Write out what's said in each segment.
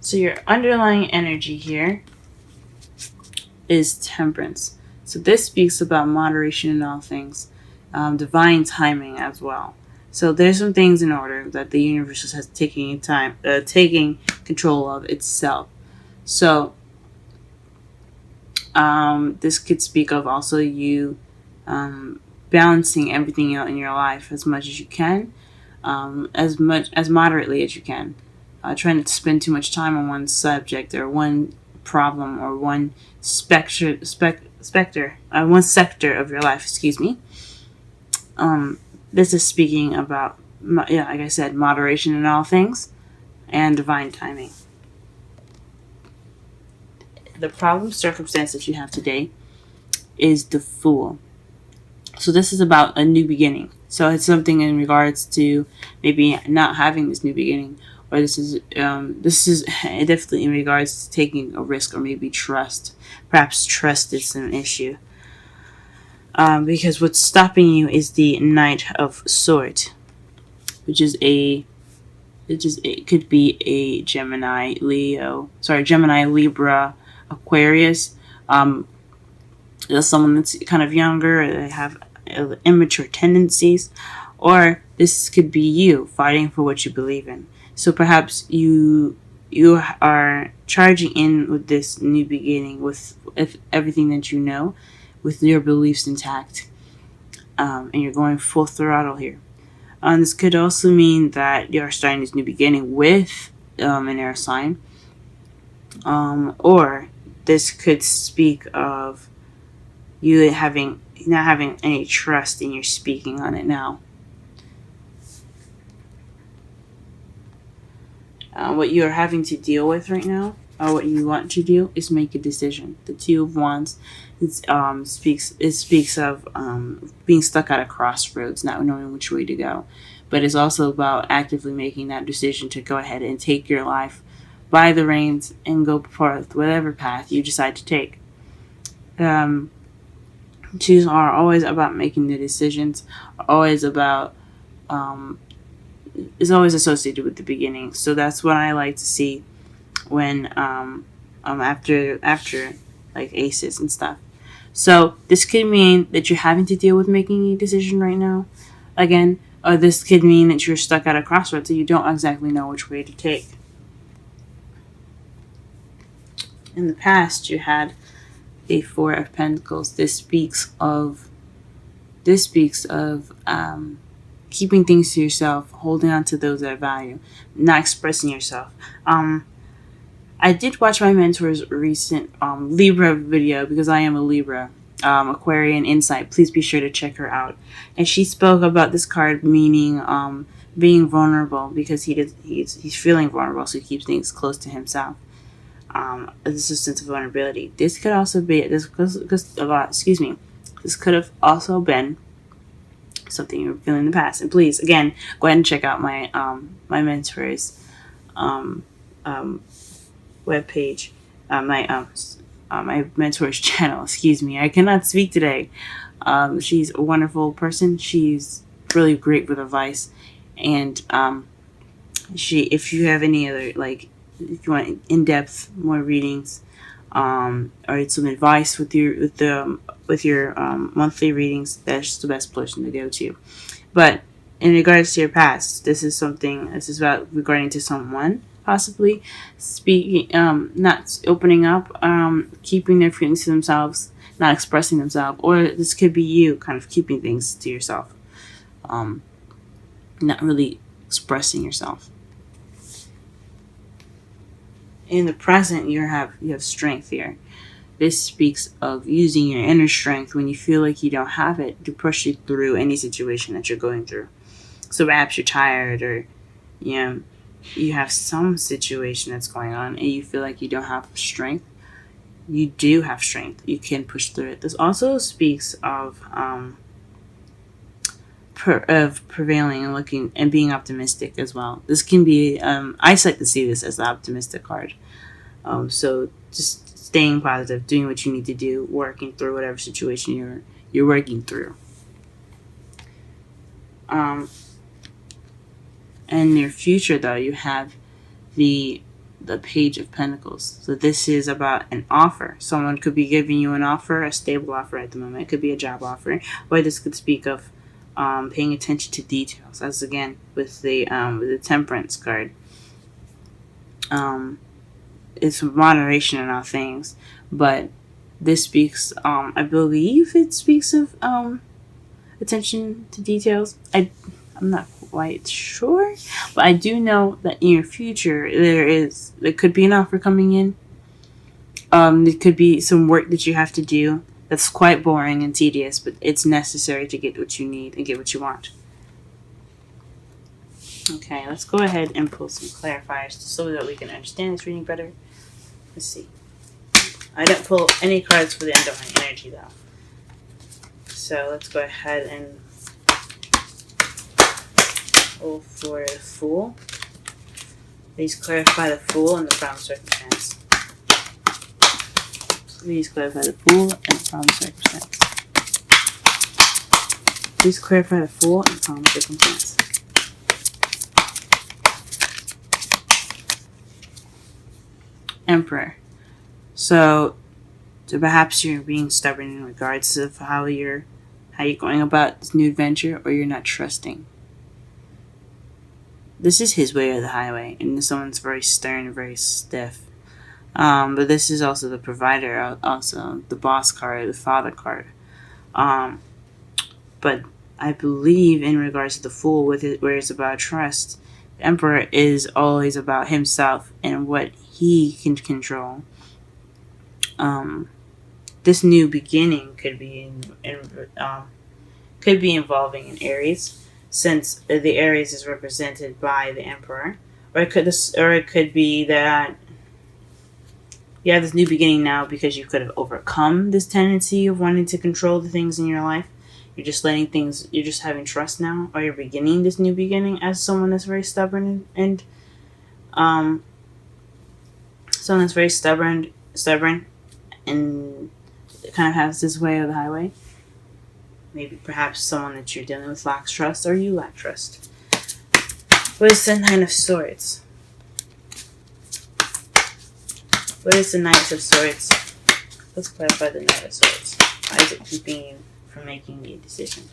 So your underlying energy here is temperance. So this speaks about moderation in all things, divine timing as well. So there's some things in order that the universe has taking control of itself. So this could speak of also you balancing everything out in your life as much as you can, as much as moderately as you can. Trying to spend too much time on one subject or one problem or one one sector of your life. Excuse me. This is speaking about, like I said, moderation in all things and divine timing. The problem circumstance that you have today is the Fool. So this is about a new beginning. So it's something in regards to maybe not having this new beginning, or this is definitely in regards to taking a risk, or maybe trust. Perhaps trust is an issue. Because what's stopping you is the Knight of Swords, which is it could be a Gemini, Libra, Aquarius. Someone that's kind of younger, or they have immature tendencies, or this could be you fighting for what you believe in. So perhaps you are charging in with this new beginning with everything that you know, with your beliefs intact, and you're going full throttle here. This could also mean that you're starting this new beginning with an air sign, or this could speak of you not having any trust in your speaking on it now. What you are having to deal with right now, or what you want to do, is make a decision. The Two of Wands speaks of being stuck at a crossroads, not knowing which way to go. But it's also about actively making that decision to go ahead and take your life by the reins and go forth whatever path you decide to take. Twos are always about making the decisions, always about is always associated with the beginning. So that's what I like to see when after like aces and stuff. So this could mean that you're having to deal with making a decision right now, again, or this could mean that you're stuck at a crossroads and you don't exactly know which way to take. In the past, you had a Four of Pentacles. This speaks of keeping things to yourself, holding on to those that value, not expressing yourself. I did watch my mentor's recent Libra video, because I am a Libra, Aquarian Insight. Please be sure to check her out. And she spoke about this card meaning being vulnerable, because he's feeling vulnerable, so he keeps things close to himself. This is a sense of vulnerability. This could also be this could have also been something you were feeling in the past. And please, again, go ahead and check out my my mentor's webpage, my mentor's channel. Excuse me, I cannot speak today. She's a wonderful person. She's really great with advice, and if you have any other, like, if you want in-depth more readings, or some advice with your monthly readings, that's the best person to go to. But in regards to your past, this is about regarding to someone possibly speaking, not opening up, keeping their feelings to themselves, not expressing themselves, or this could be you kind of keeping things to yourself, not really expressing yourself. In the present, you have strength here. This speaks of using your inner strength when you feel like you don't have it, to push you through any situation that you're going through. So perhaps you're tired, or you have some situation that's going on and you feel like you don't have strength. You do have strength. You can push through it. This also speaks of prevailing and looking and being optimistic as well. This can be, I like to see this as the optimistic card. So just staying positive, doing what you need to do, working through whatever situation you're working through. In your future, though, you have the the Page of Pentacles. So this is about an offer. Someone could be giving you an offer, a stable offer at the moment. It could be a job offer, or this could speak of paying attention to details. As again with the Temperance card, it's moderation in all things, but this speaks. I believe it speaks of attention to details. I'm not quite sure, but I do know that in your future there could be an offer coming in. It could be some work that you have to do that's quite boring and tedious, but it's necessary to get what you need and get what you want. Okay, let's go ahead and pull some clarifiers so that we can understand this reading better. Let's see. I didn't pull any cards for the underlying energy though. So let's go ahead and pull for the Fool. Please clarify the Fool and the problem circumstance. Please clarify the Fool and the problem circumstance. Please clarify the Fool and the problem circumstance. Emperor. So perhaps you're being stubborn in regards to how you're going about this new adventure, or you're not trusting. This is his way or the highway, and someone's very stern and very stiff. But this is also the provider, also the boss card, the father card. But I believe in regards to the Fool, where it's about trust, the Emperor is always about himself and what he can control. This new beginning could be involving an Aries, since the Aries is represented by the Emperor, or it could be that you have this new beginning now because you could have overcome this tendency of wanting to control the things in your life. You're just having trust now, or you're beginning this new beginning as someone that's very stubborn and someone that's very stubborn and kind of has this way or the highway. Maybe perhaps someone that you're dealing with lacks trust, or you lack trust. What is the Nine of Swords? What is the Knight of Swords? Let's clarify the Knight of Swords. Why is it keeping you from making a decision?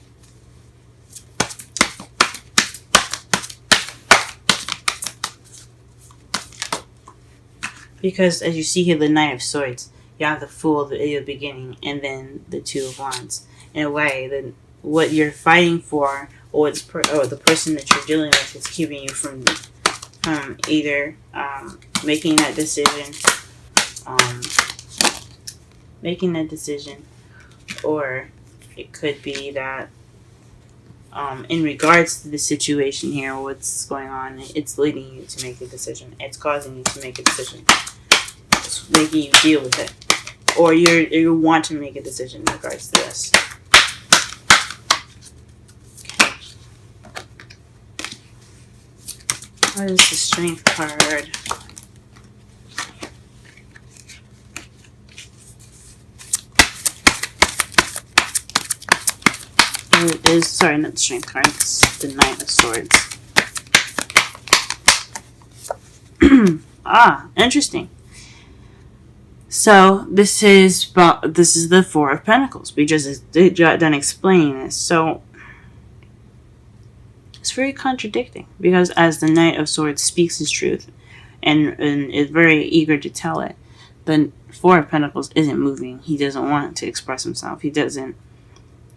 Because as you see here, the Knight of Swords, you have the Fool at the beginning, and then the Two of Wands. In a way, then what you're fighting for, or the person that you're dealing with, is keeping you from either making that decision, or it could be that in regards to the situation here, what's going on, it's leading you to make a decision. It's causing you to make a decision. It's making you deal with it, or you want to make a decision in regards to this. What is the Strength card? It is, sorry, not the Strength card, it's the Knight of Swords. Interesting. So this is the Four of Pentacles. We just done explaining this. So it's very contradicting, because as the Knight of Swords speaks his truth and is very eager to tell it, the Four of Pentacles isn't moving. He doesn't want to express himself. He doesn't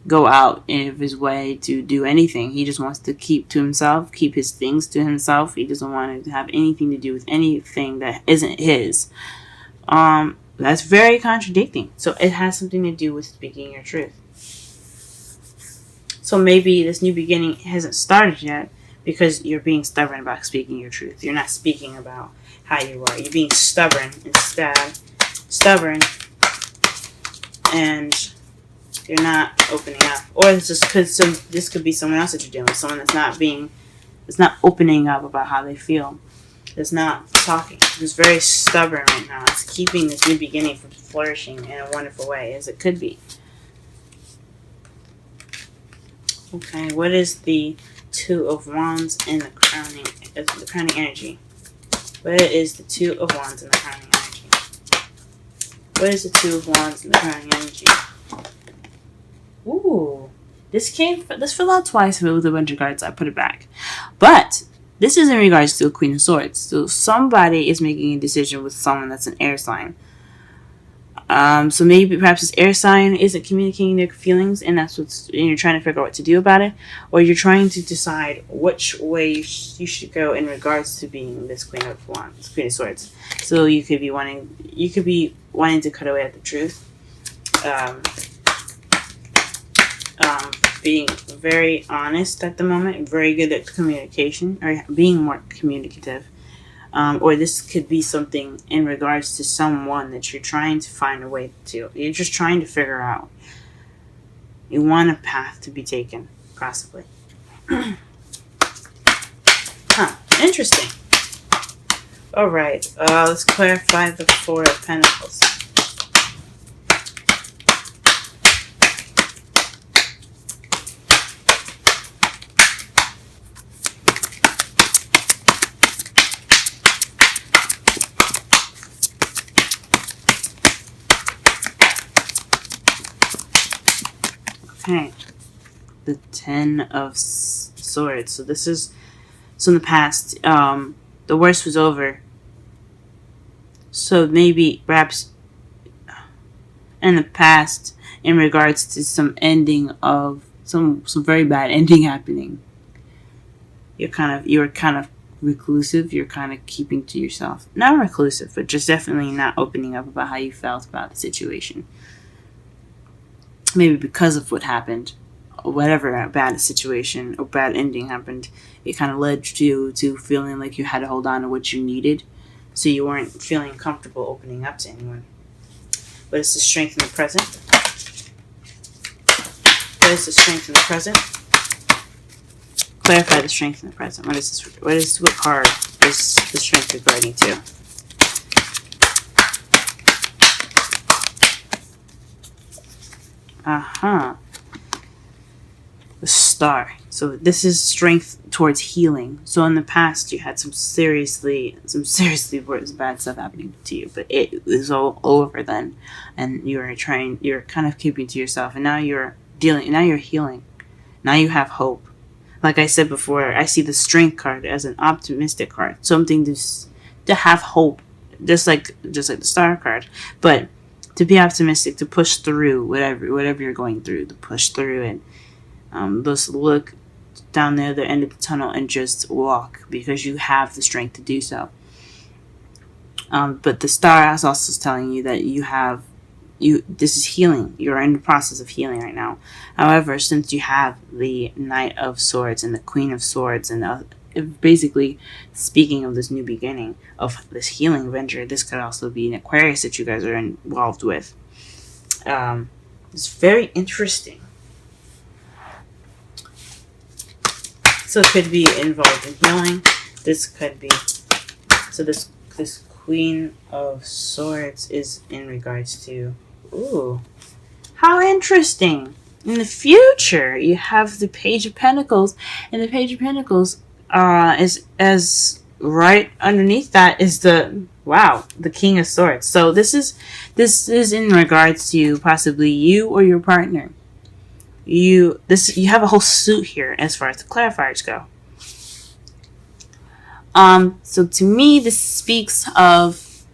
go out of his way to do anything. He just wants to keep to himself, keep his things to himself. He doesn't want to have anything to do with anything that isn't his. That's very contradicting. So it has something to do with speaking your truth. So maybe this new beginning hasn't started yet because you're being stubborn about speaking your truth. You're not speaking about how you are. You're being stubborn instead. Stubborn, and you're not opening up. Or this could be someone else that you're dealing with. Someone that's not opening up about how they feel. That's not talking. It's very stubborn right now. It's keeping this new beginning from flourishing in a wonderful way, as it could be. Okay, what is the Two of Wands and the crowning energy? What is the Two of Wands in the crowning energy? What is the Two of Wands in the crowning energy? Ooh. This fell out twice with a bunch of cards. I put it back. But this is in regards to a Queen of Swords. So somebody is making a decision with someone that's an air sign. So maybe perhaps this air sign isn't communicating their feelings, and you're trying to figure out what to do about it, or you're trying to decide which way you should go in regards to being this Queen of Wands, Queen of Swords. So you could be wanting to cut away at the truth, being very honest at the moment, very good at communication, or being more communicative. Or this could be something in regards to someone that you're trying to find a way to. You're just trying to figure out. You want a path to be taken, possibly. Interesting. All right, let's clarify the Four of Pentacles. Okay, the Ten of Swords. So in the past, the worst was over. So maybe, perhaps, in the past, in regards to some ending of some very bad ending happening, you're kind of reclusive. You're kind of keeping to yourself. Not reclusive, but just definitely not opening up about how you felt about the situation. Maybe because of what happened, or whatever bad situation or bad ending happened, it kind of led you to feeling like you had to hold on to what you needed, so you weren't feeling comfortable opening up to anyone. What is the strength in the present? What is the strength in the present? Clarify the strength in the present. What card is the strength regarding to? The Star. So this is strength towards healing. So in the past, you had some seriously bad stuff happening to you, but it was all over then, and you're kind of keeping to yourself, and now you're healing. Now you have hope. Like I said before, I see the Strength card as an optimistic card, something to have hope, just like the Star card, but to be optimistic, to push through whatever you're going through, to push through and just look down the other end of the tunnel and just walk, because you have the strength to do so. But the Star is also telling you that this is healing. You're in the process of healing right now. However, since you have the Knight of Swords and the Queen of Swords, and basically speaking of this new beginning of this healing venture, this could also be an Aquarius that you guys are involved with. It's very interesting. So it could be involved in healing. This could be, so this Queen of Swords is in regards to, ooh, how interesting. In the future, you have the Page of Pentacles, and the Page of Pentacles is as right underneath that is the King of Swords. So this is in regards to possibly you or your partner. You have a whole suit here as far as the clarifiers go. So to me, this speaks of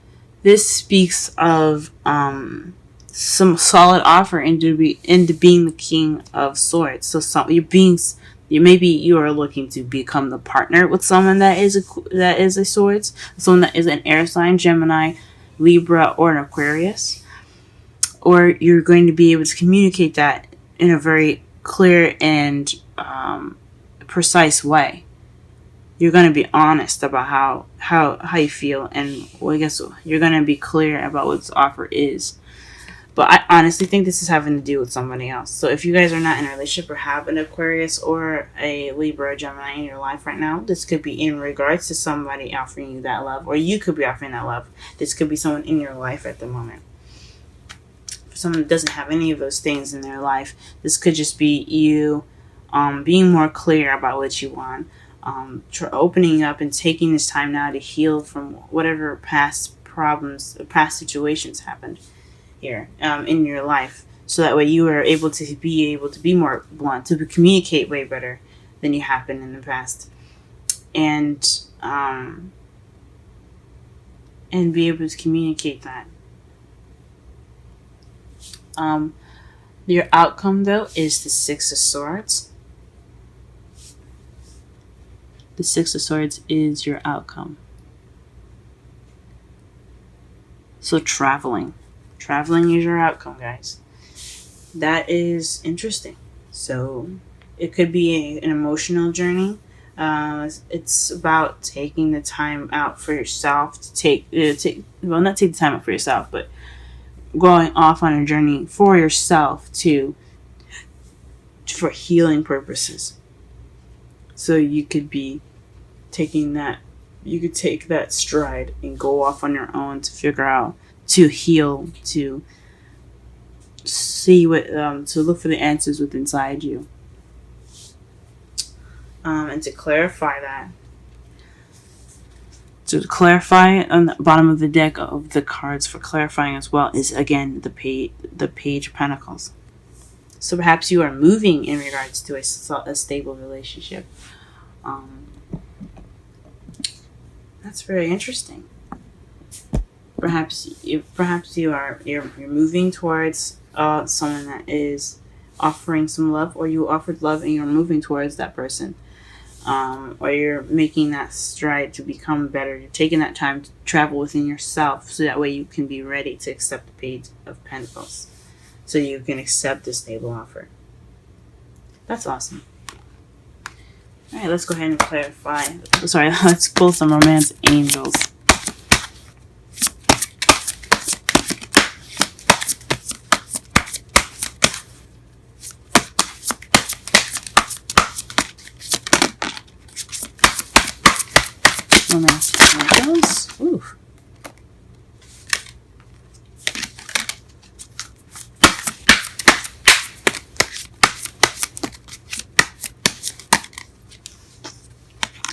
some solid offer into being the King of Swords. So maybe you are looking to become the partner with someone that is a Swords, someone that is an air sign, Gemini, Libra, or an Aquarius, or you're going to be able to communicate that in a very clear and precise way. You're going to be honest about how you feel, and I guess you're going to be clear about what this offer is. But I honestly think this is having to do with somebody else. So if you guys are not in a relationship or have an Aquarius or a Libra or Gemini in your life right now, this could be in regards to somebody offering you that love, or you could be offering that love. This could be someone in your life at the moment. For someone that doesn't have any of those things in their life, this could just be you being more clear about what you want, opening up and taking this time now to heal from whatever past problems, past situations happened here in your life, so that way you are able to be more blunt, to communicate way better than you have been in the past, and be able to communicate that. Your outcome, though, is the Six of Swords. The Six of Swords is your outcome. So traveling is your outcome, guys. That is interesting. So it could be an emotional journey. It's about taking the time out for yourself to not take the time out for yourself, but going off on a journey for yourself for healing purposes. So you could be taking that, you could take that stride and go off on your own to figure out, to heal, to see what, to look for the answers within inside you. And to clarify that. To clarify on the bottom of the deck of the cards for clarifying as well is again the Page of Pentacles. So perhaps you are moving in regards to a stable relationship. That's very interesting. Perhaps you're moving towards someone that is offering some love, or you offered love and you're moving towards that person. Or you're making that stride to become better. You're taking that time to travel within yourself, so that way you can be ready to accept the Page of Pentacles, so you can accept this stable offer. That's awesome. All right, let's go ahead and clarify. Sorry, let's pull some romance angels. Romance angels. Ooh.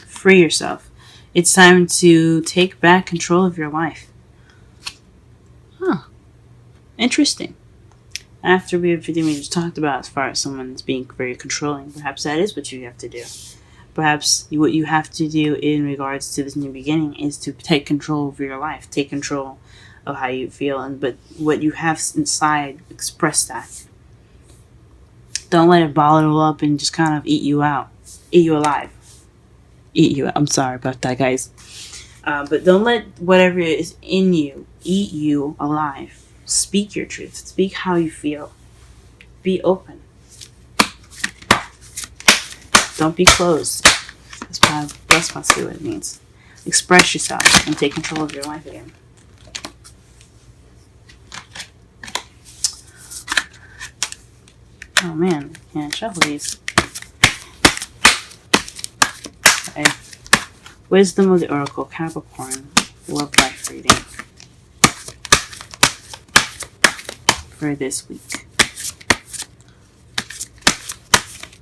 Free yourself. It's time to take back control of your life. Huh. Interesting. After everything we just talked about as far as someone's being very controlling, perhaps that is what you have to do. Perhaps what you have to do in regards to this new beginning is to take control of your life. Take control of how you feel, but what you have inside, express that. Don't let it bottle up and just kind of eat you out. Eat you alive. Eat you. I'm sorry about that, guys. But don't let whatever is in you eat you alive. Speak your truth. Speak how you feel. Be open. Don't be closed. That's possibly what it means. Express yourself and take control of your life again. Oh man, can't shuffle these. Okay. Wisdom of the Oracle, Capricorn, love life reading for this week.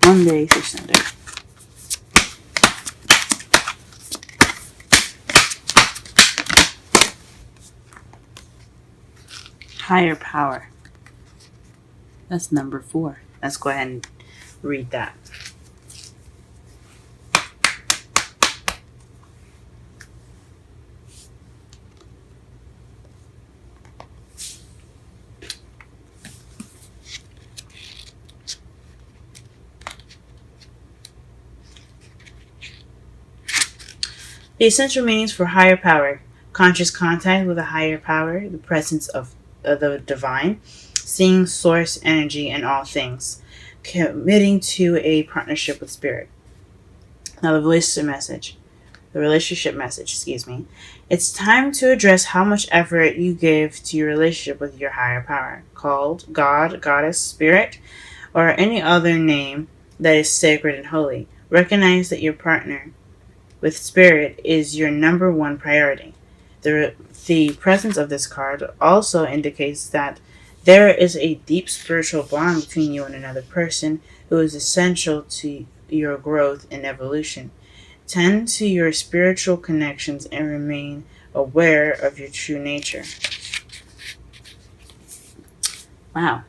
Monday through Sunday. Higher power. That's number 4. Let's go ahead and read that. The essential meanings for higher power: conscious contact with a higher power, the presence of the divine, seeing source energy in all things, committing to a partnership with spirit. Now the relationship message, It's time to address how much effort you give to your relationship with your higher power, called God, Goddess, Spirit, or any other name that is sacred and holy. Recognize that your partner with spirit is your number one priority. The presence of this card also indicates that there is a deep spiritual bond between you and another person who is essential to your growth and evolution. Tend to your spiritual connections and remain aware of your true nature. Wow.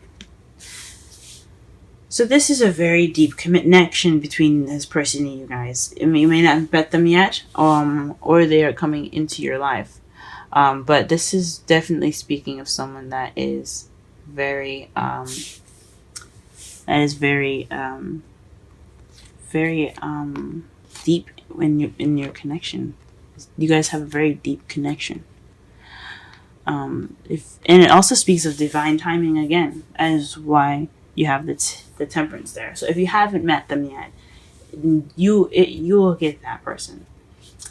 So this is a very deep connection between this person and you guys. You may not have met them yet, or they are coming into your life. But this is definitely speaking of someone that is very, very deep in your connection. You guys have a very deep connection. And it also speaks of divine timing again, as why you have the temperance there. So if you haven't met them yet, you will get that person,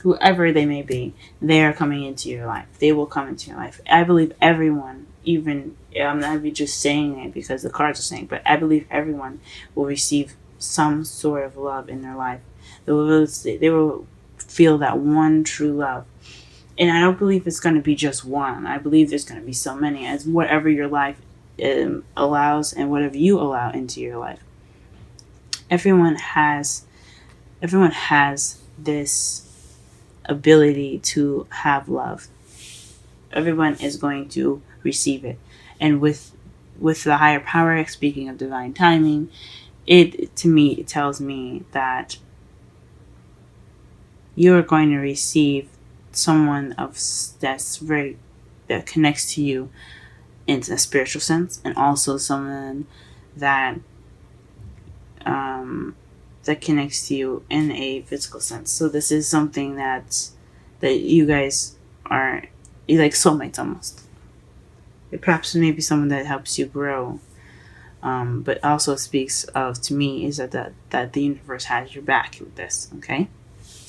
whoever they may be. They are coming into your life. They will come into your life. I believe everyone, even I'm not just saying it because the cards are saying, but I believe everyone will receive some sort of love in their life. They will feel that one true love. And I don't believe it's going to be just one. I believe there's going to be so many, as whatever your life allows and whatever you allow into your life. Everyone has this ability to have love. Everyone is going to receive it. And with the higher power, speaking of divine timing, it tells me that you're going to receive someone that connects to you in a spiritual sense, and also someone that that connects to you in a physical sense. So this is something that you guys are like soulmates almost. Perhaps maybe someone that helps you grow, but also speaks of, to me, is that the universe has your back with this. Okay.